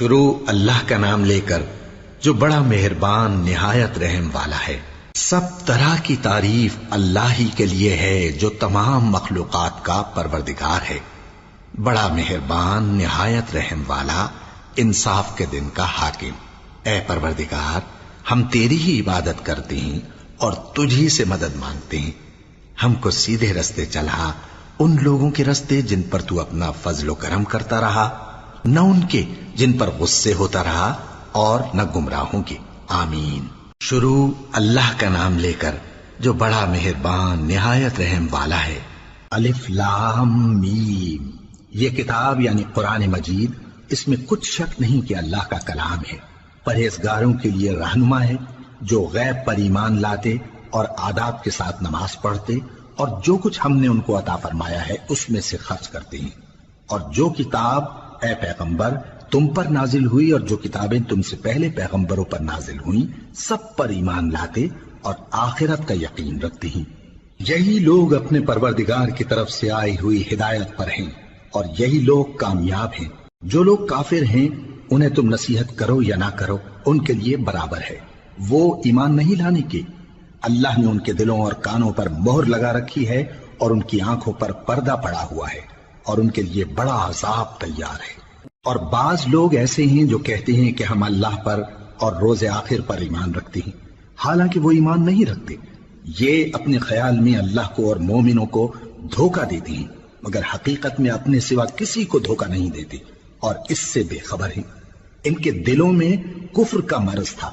شروع اللہ کا نام لے کر جو بڑا مہربان نہایت رحم والا ہے۔ سب طرح کی تعریف اللہ ہی کے لیے ہے جو تمام مخلوقات کا پروردگار ہے، بڑا مہربان نہایت رحم والا، انصاف کے دن کا حاکم۔ اے پروردگار، ہم تیری ہی عبادت کرتے ہیں اور تجھی سے مدد مانگتے ہیں۔ ہم کو سیدھے رستے چلا، ان لوگوں کے رستے جن پر تو اپنا فضل و کرم کرتا رہا، نہ ان کے جن پر غصے ہوتا رہا، اور نہ گمراہوں کے۔ آمین۔ شروع اللہ کا نام لے کر جو بڑا مہربان نہایت رحم والا ہے۔ الف لام میم۔ یہ کتاب یعنی قرآن مجید، اس میں کچھ شک نہیں کہ اللہ کا کلام ہے، پرہیزگاروں کے لیے رہنما ہے، جو غیب پر ایمان لاتے اور آداب کے ساتھ نماز پڑھتے اور جو کچھ ہم نے ان کو عطا فرمایا ہے اس میں سے خرچ کرتے ہیں، اور جو کتاب اے پیغمبر تم پر نازل ہوئی اور جو کتابیں تم سے پہلے پیغمبروں پر نازل ہوئیں سب پر ایمان لاتے اور آخرت کا یقین رکھتے ہیں۔ یہی لوگ اپنے پروردگار کی طرف سے آئی ہوئی ہدایت پر ہیں اور یہی لوگ کامیاب ہیں۔ جو لوگ کافر ہیں انہیں تم نصیحت کرو یا نہ کرو ان کے لیے برابر ہے، وہ ایمان نہیں لانے کے۔ اللہ نے ان کے دلوں اور کانوں پر مہر لگا رکھی ہے اور ان کی آنکھوں پر پردہ پڑا ہوا ہے اور ان کے لیے بڑا عذاب تیار ہے۔ اور بعض لوگ ایسے ہیں جو کہتے ہیں کہ ہم اللہ پر اور روز آخر پر ایمان رکھتے ہیں، حالانکہ وہ ایمان نہیں رکھتے۔ یہ اپنے خیال میں اللہ کو اور مومنوں کو دھوکہ دیتے ہیں، مگر حقیقت میں اپنے سوا کسی کو دھوکہ نہیں دیتے اور اس سے بے خبر ہیں۔ ان کے دلوں میں کفر کا مرض تھا،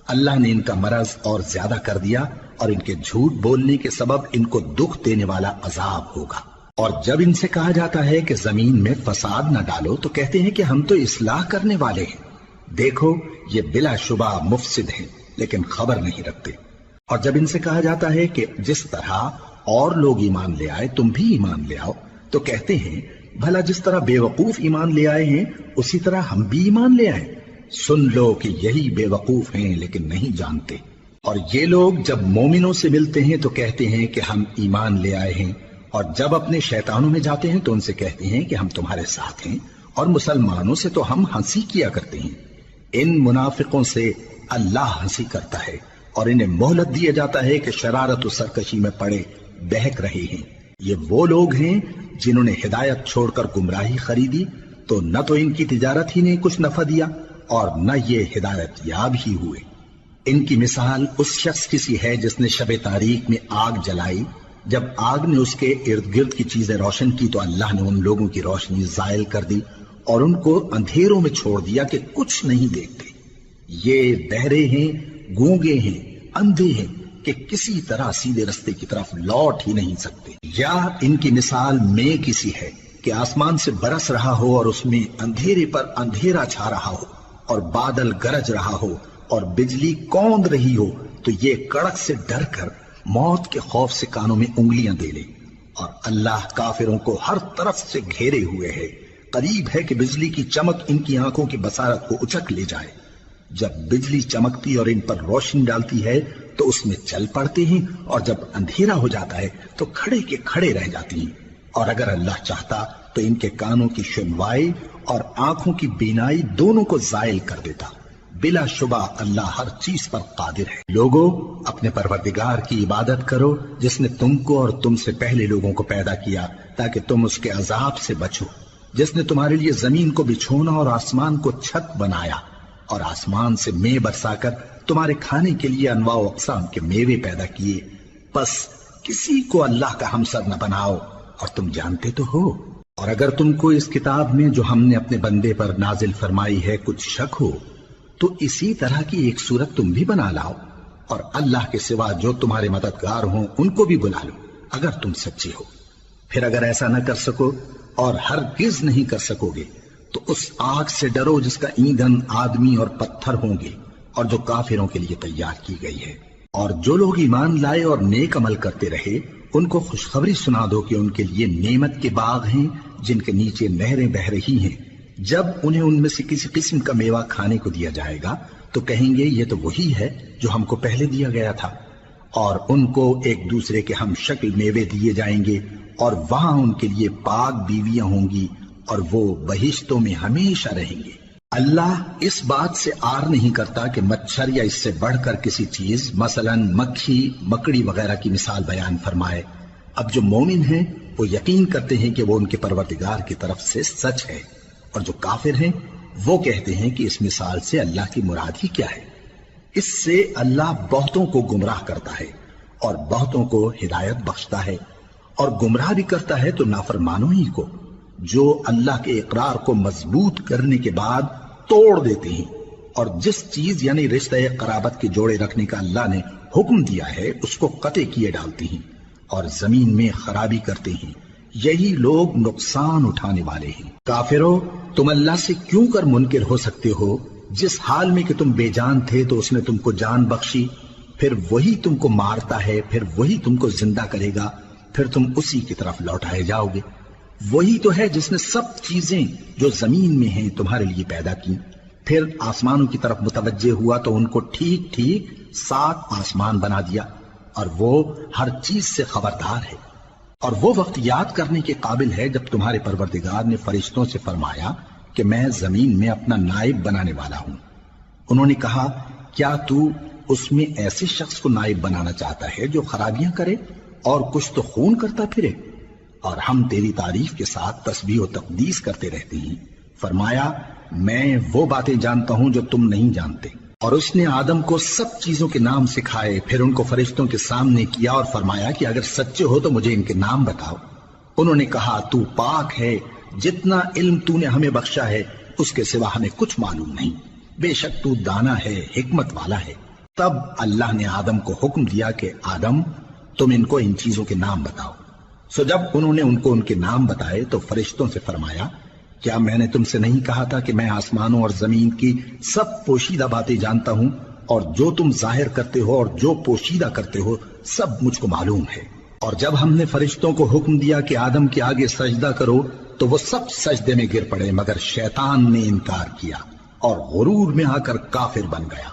اللہ نے ان کا مرض اور زیادہ کر دیا اور ان کے جھوٹ بولنے کے سبب ان کو دکھ دینے والا عذاب ہوگا۔ اور جب ان سے کہا جاتا ہے کہ زمین میں فساد نہ ڈالو تو کہتے ہیں کہ ہم تو اصلاح کرنے والے ہیں۔ دیکھو یہ بلا شبہ مفسد ہیں لیکن خبر نہیں رکھتے۔ اور جب ان سے کہا جاتا ہے کہ جس طرح اور لوگ ایمان لے آئے تم بھی ایمان لے آؤ تو کہتے ہیں بھلا جس طرح بے وقوف ایمان لے آئے ہیں اسی طرح ہم بھی ایمان لے آئیں۔ سن لو کہ یہی بے وقوف ہیں لیکن نہیں جانتے۔ اور یہ لوگ جب مومنوں سے ملتے ہیں تو کہتے ہیں کہ ہم ایمان لے آئے ہیں، اور جب اپنے شیطانوں میں جاتے ہیں تو ان سے کہتے ہیں کہ ہم تمہارے ساتھ ہیں، اور مسلمانوں سے تو ہم ہنسی کیا کرتے ہیں۔ ان منافقوں سے اللہ ہنسی کرتا ہے اور انہیں مہلت دیا جاتا ہے کہ شرارت و سرکشی میں پڑے بہک رہے ہیں۔ یہ وہ لوگ ہیں جنہوں نے ہدایت چھوڑ کر گمراہی خریدی، تو نہ تو ان کی تجارت ہی نے کچھ نفع دیا اور نہ یہ ہدایت یاب ہی ہوئے۔ ان کی مثال اس شخص کی سی ہے جس نے شب تاریک میں آگ جلائی، جب آگ نے اس کے ارد گرد کی چیزیں روشن کی تو اللہ نے ان لوگوں کی روشنی زائل کر دی اور ان کو اندھیروں میں چھوڑ دیا کہ کچھ نہیں دیکھتے۔ یہ بہرے ہیں، گونگے ہیں، اندھے ہیں کہ کسی طرح سیدھے رستے کی طرف لوٹ ہی نہیں سکتے۔ یا ان کی مثال میں کسی ہے کہ آسمان سے برس رہا ہو اور اس میں اندھیرے پر اندھیرا چھا رہا ہو اور بادل گرج رہا ہو اور بجلی کوند رہی ہو، تو یہ کڑک سے ڈر کر موت کے خوف سے کانوں میں انگلیاں دے لے۔ اور اللہ کافروں کو ہر طرف سے گھیرے ہوئے ہے، قریب ہے کہ بجلی کی چمک ان کی آنکھوں کی بصارت کو اچک لے جائے۔ جب بجلی چمکتی اور ان پر روشنی ڈالتی ہے تو اس میں چل پڑتے ہیں، اور جب اندھیرا ہو جاتا ہے تو کھڑے کے کھڑے رہ جاتی ہیں۔ اور اگر اللہ چاہتا تو ان کے کانوں کی سنوائی اور آنکھوں کی بینائی دونوں کو زائل کر دیتا۔ بلا شبہ اللہ ہر چیز پر قادر ہے۔ لوگو اپنے پروردگار کی عبادت کرو جس نے تم کو اور تم سے پہلے لوگوں کو پیدا کیا تاکہ تم اس کے عذاب سے بچو، جس نے تمہارے لیے زمین کو بچھونا اور آسمان کو چھت بنایا، اور آسمان سے مے برسا کر تمہارے کھانے کے لیے انواع و اقسام کے میوے پیدا کیے۔ پس کسی کو اللہ کا ہمسر نہ بناؤ، اور تم جانتے تو ہو۔ اور اگر تم کو اس کتاب میں جو ہم نے اپنے بندے پر نازل فرمائی ہے کچھ شک ہو تو اسی طرح کی ایک صورت تم بھی بنا لاؤ، اور اللہ کے سوا جو تمہارے مددگار ہوں ان کو بھی بلا لو اگر تم سچے ہو۔ پھر اگر ایسا نہ کر سکو اور ہرگز نہیں کر سکو گے تو اس آگ سے ڈرو جس کا ایندھن آدمی اور پتھر ہوں گے اور جو کافروں کے لیے تیار کی گئی ہے۔ اور جو لوگ ایمان لائے اور نیک عمل کرتے رہے ان کو خوشخبری سنا دو کہ ان کے لیے نعمت کے باغ ہیں جن کے نیچے نہریں بہہ رہی ہیں۔ جب انہیں ان میں سے کسی قسم کا میوہ کھانے کو دیا جائے گا تو کہیں گے یہ تو وہی ہے جو ہم کو پہلے دیا گیا تھا، اور ان کو ایک دوسرے کے ہم شکل میوے دیے جائیں گے، اور وہاں ان کے لیے پاک بیویاں ہوں گی اور وہ بہشتوں میں ہمیشہ رہیں گے۔ اللہ اس بات سے آر نہیں کرتا کہ مچھر یا اس سے بڑھ کر کسی چیز مثلاً مکھی مکڑی وغیرہ کی مثال بیان فرمائے۔ اب جو مومن ہیں وہ یقین کرتے ہیں کہ وہ ان کے پروردگار کی طرف سے سچ ہے، اور جو کافر ہیں وہ کہتے ہیں کہ اس مثال سے اللہ کی مراد ہی کیا ہے۔ اس سے اللہ بہتوں کو گمراہ کرتا ہے اور بہتوں کو ہدایت بخشتا ہے، اور گمراہ بھی کرتا ہے تو نافرمانوں ہی کو، جو اللہ کے اقرار کو مضبوط کرنے کے بعد توڑ دیتے ہیں، اور جس چیز یعنی رشتہ قرابت کے جوڑے رکھنے کا اللہ نے حکم دیا ہے اس کو قطع کیے ڈالتے ہیں اور زمین میں خرابی کرتے ہیں۔ یہی لوگ نقصان اٹھانے والے ہیں۔ کافرو، تم اللہ سے کیوں کر منکر ہو سکتے ہو؟ جس حال میں کہ تم بے جان تھے تو اس نے تم کو جان بخشی، پھر وہی تم کو مارتا ہے، پھر وہی تم کو زندہ کرے گا، پھر تم اسی کی طرف لوٹائے جاؤ گے۔ وہی تو ہے جس نے سب چیزیں جو زمین میں ہیں تمہارے لیے پیدا کی، پھر آسمانوں کی طرف متوجہ ہوا تو ان کو ٹھیک ٹھیک 7 آسمان بنا دیا، اور وہ ہر چیز سے خبردار ہے۔ اور وہ وقت یاد کرنے کے قابل ہے جب تمہارے پروردگار نے فرشتوں سے فرمایا کہ میں زمین میں اپنا نائب بنانے والا ہوں۔ انہوں نے کہا، کیا تو اس میں ایسے شخص کو نائب بنانا چاہتا ہے جو خرابیاں کرے اور کچھ تو خون کرتا پھرے؟ اور ہم تیری تعریف کے ساتھ تسبیح و تقدیس کرتے رہتے ہیں۔ فرمایا، میں وہ باتیں جانتا ہوں جو تم نہیں جانتے۔ اور اس نے آدم کو سب چیزوں کے نام سکھائے، پھر ان کو فرشتوں کے سامنے کیا اور فرمایا کہ اگر سچے ہو تو مجھے ان کے نام بتاؤ۔ انہوں نے کہا، تو پاک ہے، جتنا علم تو نے ہمیں بخشا ہے اس کے سوا ہمیں کچھ معلوم نہیں، بے شک تو دانا ہے، حکمت والا ہے۔ تب اللہ نے آدم کو حکم دیا کہ آدم، تم ان کو ان چیزوں کے نام بتاؤ۔ سو جب انہوں نے ان کو ان کے نام بتائے تو فرشتوں سے فرمایا، کیا میں نے تم سے نہیں کہا تھا کہ میں آسمانوں اور زمین کی سب پوشیدہ باتیں جانتا ہوں، اور جو تم ظاہر کرتے ہو اور جو پوشیدہ کرتے ہو سب مجھ کو معلوم ہے۔ اور جب ہم نے فرشتوں کو حکم دیا کہ آدم کے آگے سجدہ کرو تو وہ سب سجدے میں گر پڑے مگر شیطان نے انکار کیا اور غرور میں آ کر کافر بن گیا۔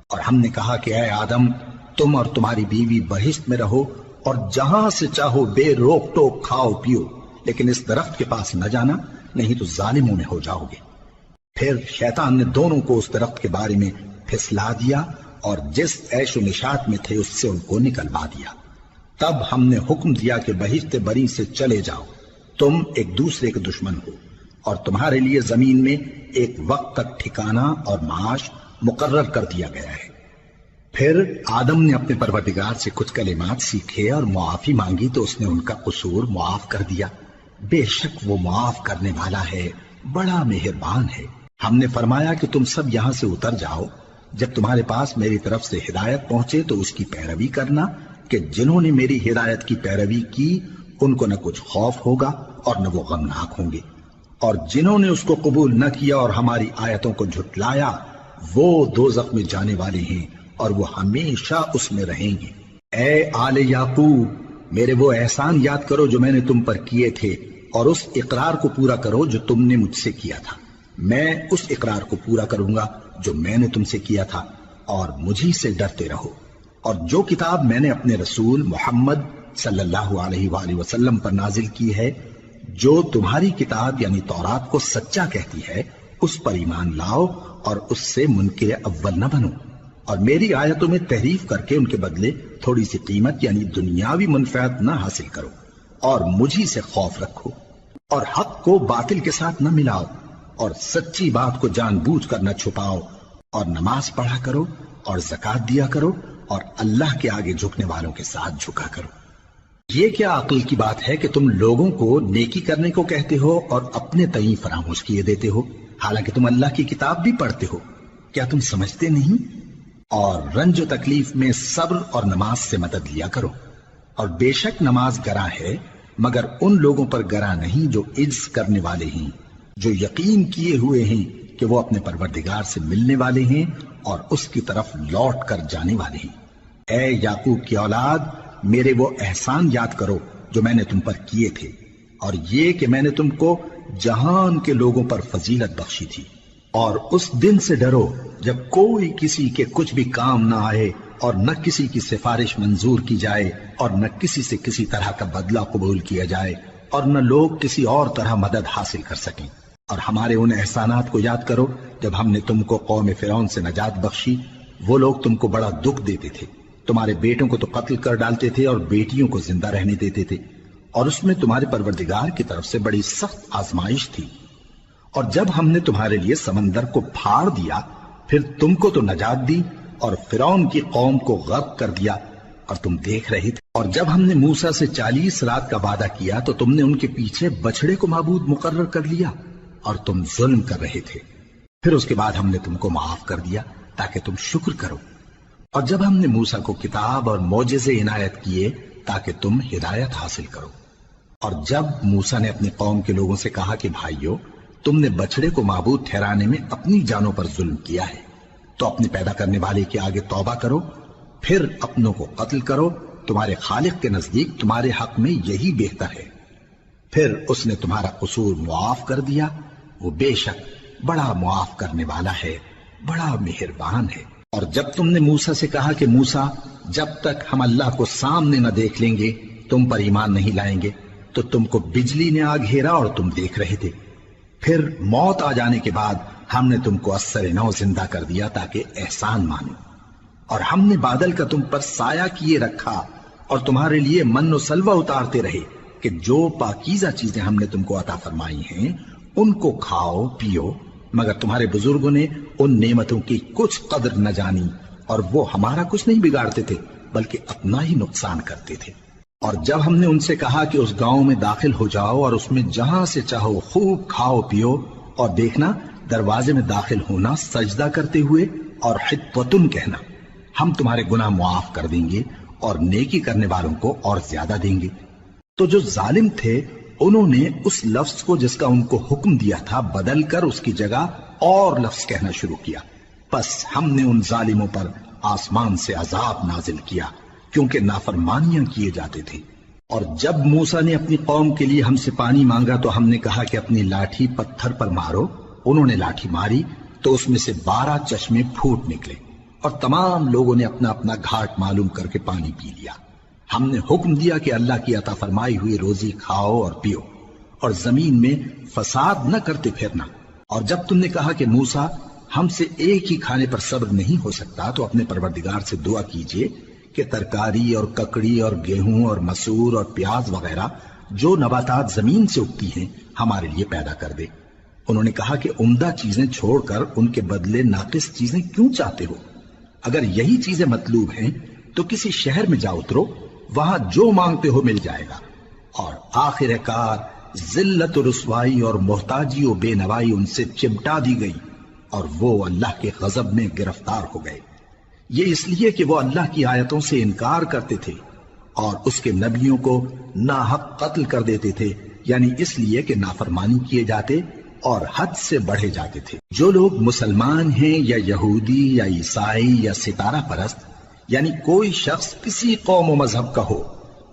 اور ہم نے کہا کہ اے آدم، تم اور تمہاری بیوی بہشت میں رہو اور جہاں سے چاہو بے روک ٹوک کھاؤ پیو، لیکن اس درخت کے پاس نہ جانا، نہیں تو ظالموں میں ہو جاؤ گے۔ پھر شیطان نے دونوں کو اس درخت کے بارے میں پھسلا دیا اور جس عیش و نشاط میں تھے اس سے ان کو نکلوا دیا۔ تب ہم نے حکم دیا کہ بہشت بری سے چلے جاؤ، تم ایک دوسرے کے دشمن ہو، اور تمہارے لیے زمین میں ایک وقت تک ٹھکانہ اور معاش مقرر کر دیا گیا ہے۔ پھر آدم نے اپنے پروردگار سے کچھ کلمات سیکھے اور معافی مانگی تو اس نے ان کا قصور معاف کر دیا۔ بے شک وہ معاف کرنے والا ہے، بڑا مہربان ہے۔ ہم نے فرمایا کہ تم سب یہاں سے اتر جاؤ، جب تمہارے پاس میری طرف سے ہدایت پہنچے تو اس کی پیروی کرنا، کہ جنہوں نے میری ہدایت کی پیروی کی ان کو نہ کچھ خوف ہوگا اور نہ وہ غمناک ہوں گے، اور جنہوں نے اس کو قبول نہ کیا اور ہماری آیتوں کو جھٹلایا وہ دوزخ میں جانے والے ہیں اور وہ ہمیشہ اس میں رہیں گے۔ اے آل یعقوب، میرے وہ احسان یاد کرو جو میں نے تم پر کیے تھے، اور اس اقرار کو پورا کرو جو تم نے مجھ سے کیا تھا۔ میں اس اقرار کو پورا کروں گا جو میں نے تم سے کیا تھا، اور مجھی سے ڈرتے رہو۔ اور جو کتاب میں نے اپنے رسول محمد صلی اللہ علیہ وآلہ وسلم پر نازل کی ہے، جو تمہاری کتاب یعنی تورات کو سچا کہتی ہے، اس پر ایمان لاؤ اور اس سے منکر اول نہ بنو، اور میری آیتوں میں تحریف کر کے ان کے بدلے تھوڑی سی قیمت یعنی دنیاوی منفعت نہ حاصل کرو، اور مجھی سے خوف رکھو، اور حق کو باطل کے ساتھ نہ ملاؤ، اور سچی بات کو جان بوجھ کر نہ چھپاؤ، اور نماز پڑھا کرو اور زکوٰۃ دیا کرو، اور اللہ کے آگے جھکنے والوں کے ساتھ جھکا کرو۔ یہ کیا عقل کی بات ہے کہ تم لوگوں کو نیکی کرنے کو کہتے ہو اور اپنے تئیں فراموش کیے دیتے ہو، حالانکہ تم اللہ کی کتاب بھی پڑھتے ہو؟ کیا تم سمجھتے نہیں؟ اور رنج و تکلیف میں صبر اور نماز سے مدد لیا کرو، اور بے شک نماز گراں ہے مگر ان لوگوں پر گراں نہیں جو عجز کرنے والے ہیں، جو یقین کیے ہوئے ہیں کہ وہ اپنے پروردگار سے ملنے والے ہیں اور اس کی طرف لوٹ کر جانے والے ہیں۔ اے یعقوب کی اولاد، میرے وہ احسان یاد کرو جو میں نے تم پر کیے تھے، اور یہ کہ میں نے تم کو جہان کے لوگوں پر فضیلت بخشی تھی۔ اور اس دن سے ڈرو جب کوئی کسی کے کچھ بھی کام نہ آئے، اور نہ کسی کی سفارش منظور کی جائے، اور نہ کسی سے کسی طرح کا بدلہ قبول کیا جائے، اور نہ لوگ کسی اور طرح مدد حاصل کر سکیں۔ اور ہمارے ان احسانات کو یاد کرو جب ہم نے تم کو قوم فرعون سے نجات بخشی، وہ لوگ تم کو بڑا دکھ دیتے تھے، تمہارے بیٹوں کو تو قتل کر ڈالتے تھے اور بیٹیوں کو زندہ رہنے دیتے تھے، اور اس میں تمہارے پروردگار کی طرف سے بڑی سخت آزمائش تھی۔ اور جب ہم نے تمہارے لیے سمندر کو پھاڑ دیا، پھر تم کو تو نجات دی اور فرعون کی قوم کو غرق کر دیا، اور تم دیکھ رہے تھے۔ اور جب ہم نے موسیٰ سے 40 رات کا وعدہ کیا تو تم نے ان کے پیچھے بچڑے کو معبود مقرر کر لیا اور تم ظلم کر رہے تھے۔ پھر اس کے بعد ہم نے تم کو معاف کر دیا تاکہ تم شکر کرو۔ اور جب ہم نے موسیٰ کو کتاب اور معجزے عنایت کیے تاکہ تم ہدایت حاصل کرو۔ اور جب موسیٰ نے اپنی قوم کے لوگوں سے کہا کہ بھائیو، تم نے بچڑے کو معبود ٹھہرانے میں اپنی جانوں پر ظلم کیا ہے، تو اپنے پیدا کرنے والے کے آگے توبہ کرو، پھر اپنوں کو قتل کرو، تمہارے خالق کے نزدیک تمہارے حق میں یہی بہتر ہے۔ پھر اس نے تمہارا قصور معاف کر دیا، وہ بے شک بڑا معاف کرنے والا ہے، بڑا مہربان ہے۔ اور جب تم نے موسیٰ سے کہا کہ موسیٰ، جب تک ہم اللہ کو سامنے نہ دیکھ لیں گے تم پر ایمان نہیں لائیں گے، تو تم کو بجلی نے آ گھیرا اور تم دیکھ رہے تھے۔ پھر موت آ جانے کے بعد ہم نے تم کو اثر نو زندہ کر دیا تاکہ احسان مانو۔ اور ہم نے بادل کا تم پر سایہ کیے رکھا اور تمہارے لیے من و سلوہ اتارتے رہے کہ جو پاکیزہ چیزیں ہم نے تم کو عطا فرمائی ہیں ان کو کھاؤ پیو، مگر تمہارے بزرگوں نے ان نعمتوں کی کچھ قدر نہ جانی، اور وہ ہمارا کچھ نہیں بگاڑتے تھے بلکہ اپنا ہی نقصان کرتے تھے۔ اور جب ہم نے ان سے کہا کہ اس گاؤں میں داخل ہو جاؤ اور اس میں جہاں سے چاہو خوب کھاؤ پیو، اور دیکھنا دروازے میں داخل ہونا سجدہ کرتے ہوئے اور حطوتن کہنا، ہم تمہارے گناہ معاف کر دیں گے اور نیکی کرنے والوں کو اور زیادہ دیں گے۔ تو جو ظالم تھے انہوں نے اس لفظ کو جس کا ان کو حکم دیا تھا بدل کر اس کی جگہ اور لفظ کہنا شروع کیا، پس ہم نے ان ظالموں پر آسمان سے عذاب نازل کیا کیونکہ نافرمانیاں کیے جاتے تھے۔ اور جب موسیٰ نے اپنی قوم کے لیے ہم سے پانی مانگا تو ہم نے کہا کہ اپنی لاٹھی پتھر پر مارو۔ انہوں نے لاٹھی ماری تو اس میں سے 12 چشمے پھوٹ نکلے اور تمام لوگوں نے اپنا اپنا گھاٹ معلوم کر کے پانی پی لیا۔ ہم نے حکم دیا کہ اللہ کی عطا فرمائی ہوئی روزی کھاؤ اور پیو اور زمین میں فساد نہ کرتے پھرنا۔ اور جب تم نے کہا کہ موسیٰ ہم سے ایک ہی کھانے پر صبر نہیں ہو سکتا تو اپنے پروردگار سے دعا کیجئے کہ ترکاری اور ککڑی اور گیہوں اور مسور اور پیاز وغیرہ جو نباتات زمین سے اگتی ہیں ہمارے لیے پیدا کر دے۔ انہوں نے کہا کہ عمدہ چیزیں چھوڑ کر ان کے بدلے ناقص چیزیں کیوں چاہتے ہو؟ اگر یہی چیزیں مطلوب ہیں تو کسی شہر میں جا اترو، وہاں جو مانگتے ہو مل جائے گا۔ اور آخر کار ذلت و رسوائی اور محتاجی و بے نوائی ان سے چمٹا دی گئی اور وہ اللہ کے غضب میں گرفتار ہو گئے، یہ اس لیے کہ وہ اللہ کی آیتوں سے انکار کرتے تھے اور اس کے نبیوں کو ناحق قتل کر دیتے تھے، یعنی اس لیے کہ نافرمانی کیے جاتے اور حد سے بڑھے جاتے تھے۔ جو لوگ مسلمان ہیں یا یہودی یا عیسائی یا ستارہ پرست، یعنی کوئی شخص کسی قوم و مذہب کا ہو،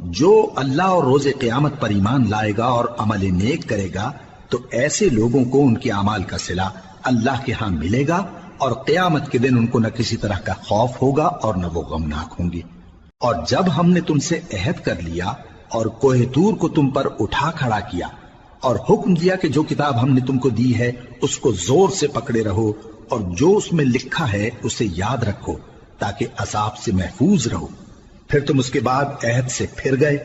جو اللہ اور روز قیامت پر ایمان لائے گا اور عمل نیک کرے گا تو ایسے لوگوں کو ان کے اعمال کا صلہ اللہ کے ہاں ملے گا، اور قیامت کے دن ان کو نہ کسی طرح کا خوف ہوگا اور نہ وہ غمناک ہوں گے۔ اور جب ہم نے تم سے عہد کر لیا اور کوہ طور کو تم پر اٹھا کھڑا کیا اور حکم دیا کہ جو کتاب ہم نے تم کو دی ہے اس کو زور سے پکڑے رہو اور جو اس میں لکھا ہے اسے یاد رکھو تاکہ عذاب سے محفوظ رہو، پھر تم اس کے بعد عہد سے پھر گئے،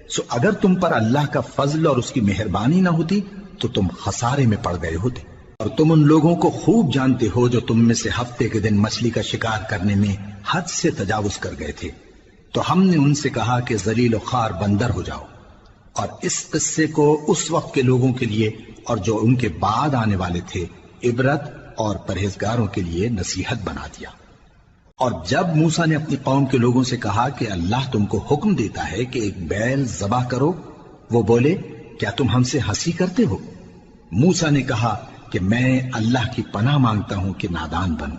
سو اگر تم پر اللہ کا فضل اور اس کی مہربانی نہ ہوتی تو تم خسارے میں پڑ گئے ہوتے۔ اور تم ان لوگوں کو خوب جانتے ہو جو تم میں سے ہفتے کے دن مچھلی کا شکار کرنے میں حد سے تجاوز کر گئے تھے، تو ہم نے ان سے کہا کہ ذلیل و خوار بندر ہو جاؤ، اور اس قصے کو اس وقت کے لوگوں کے لیے اور جو ان کے بعد آنے والے تھے عبرت اور پرہیزگاروں کے لیے نصیحت بنا دیا۔ اور جب موسیٰ نے اپنی قوم کے لوگوں سے کہا کہ اللہ تم کو حکم دیتا ہے کہ ایک بیل ذبح کرو، وہ بولے کیا تم ہم سے ہنسی کرتے ہو؟ موسیٰ نے کہا کہ میں اللہ کی پناہ مانگتا ہوں کہ نادان بنوں۔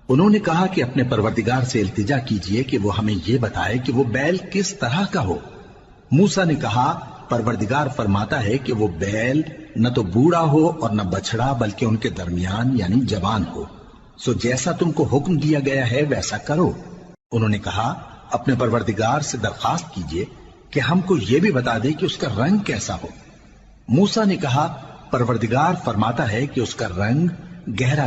انہوں نے کہا کہ اپنے پروردگار سے التجا کیجئے کہ وہ ہمیں یہ بتائے کہ وہ بیل کس طرح کا ہو۔ موسیٰ نے کہا پروردگار فرماتا ہے کہ وہ بیل نہ تو بوڑھا ہو اور نہ بچڑا بلکہ ان کے درمیان یعنی جوان ہو، سو جیسا تم کو حکم دیا گیا ہے ویسا کرو۔ انہوں نے کہا اپنے پروردگار سے درخواست کیجئے کہ ہم کو یہ بھی بتا دے کہ اس کا رنگ کیسا ہو۔ موسیٰ نے کہا پروردگار فرماتا ہے کہ اس کا رنگ گہرا